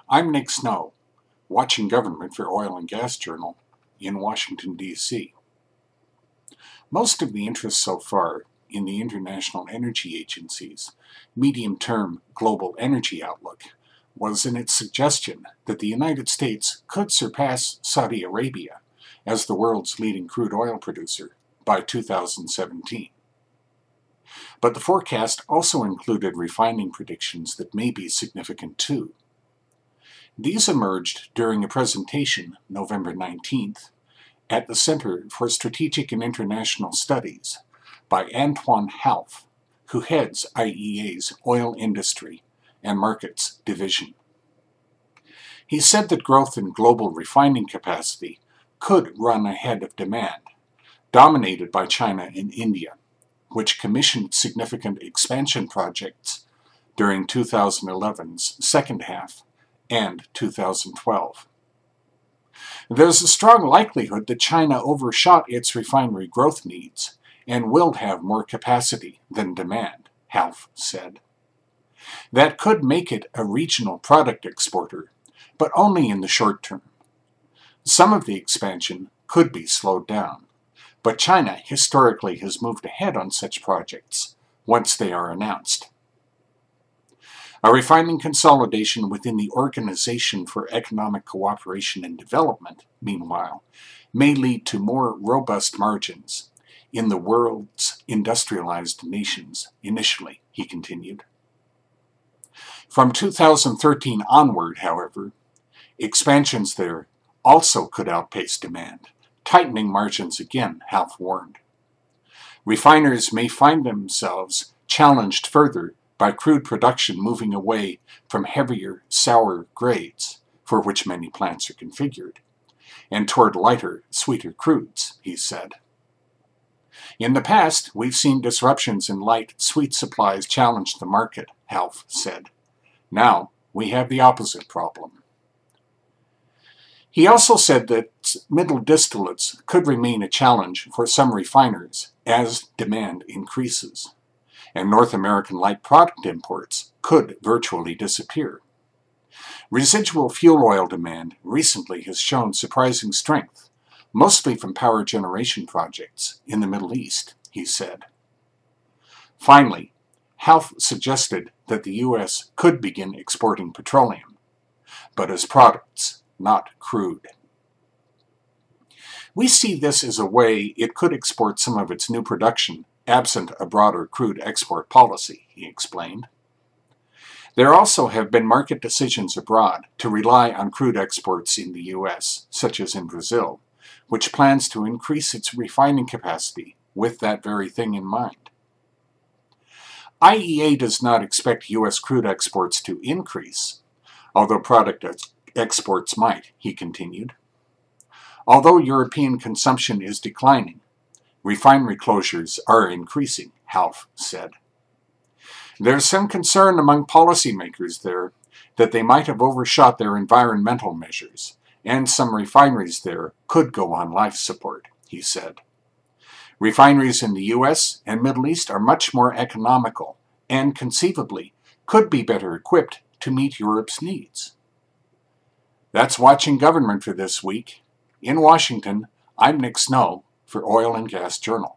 I'm Nick Snow, watching Government for Oil and Gas Journal in Washington, D.C. Most of the interest so far in the International Energy Agency's medium-term global energy outlook was in its suggestion that the United States could surpass Saudi Arabia as the world's leading crude oil producer by 2017. But the forecast also included refining predictions that may be significant too. These emerged during a presentation, November 19th, at the Center for Strategic and International Studies by Antoine Half, who heads IEA's Oil Industry and Markets Division. He said that growth in global refining capacity could run ahead of demand, dominated by China and India, which commissioned significant expansion projects during 2011's second half and 2012. There's a strong likelihood that China overshot its refinery growth needs and will have more capacity than demand, Half said. That could make it a regional product exporter, but only in the short term. Some of the expansion could be slowed down, but China historically has moved ahead on such projects once they are announced. A refining consolidation within the Organization for Economic Cooperation and Development, meanwhile, may lead to more robust margins in the world's industrialized nations initially, he continued. From 2013 onward, however, expansions there also could outpace demand, tightening margins again, Half warned. Refiners may find themselves challenged further by crude production moving away from heavier, sour grades, for which many plants are configured, and toward lighter, sweeter crudes, he said. In the past, we've seen disruptions in light, sweet supplies challenge the market, Half said. Now, we have the opposite problem. He also said that middle distillates could remain a challenge for some refiners as demand increases, and North American light product imports could virtually disappear. Residual fuel oil demand recently has shown surprising strength, mostly from power generation projects in the Middle East, he said. Finally, Half suggested that the U.S. could begin exporting petroleum, but as products, not crude. We see this as a way it could export some of its new production absent a broader crude export policy, he explained. There also have been market decisions abroad to rely on crude exports in the U.S., such as in Brazil, which plans to increase its refining capacity with that very thing in mind. IEA does not expect U.S. crude exports to increase, although product exports might, he continued. Although European consumption is declining, refinery closures are increasing, Half said. There's some concern among policymakers there that they might have overshot their environmental measures, and some refineries there could go on life support, he said. Refineries in the U.S. and Middle East are much more economical and conceivably could be better equipped to meet Europe's needs. That's Watching Government for this week. In Washington, I'm Nick Snow for Oil and Gas Journal.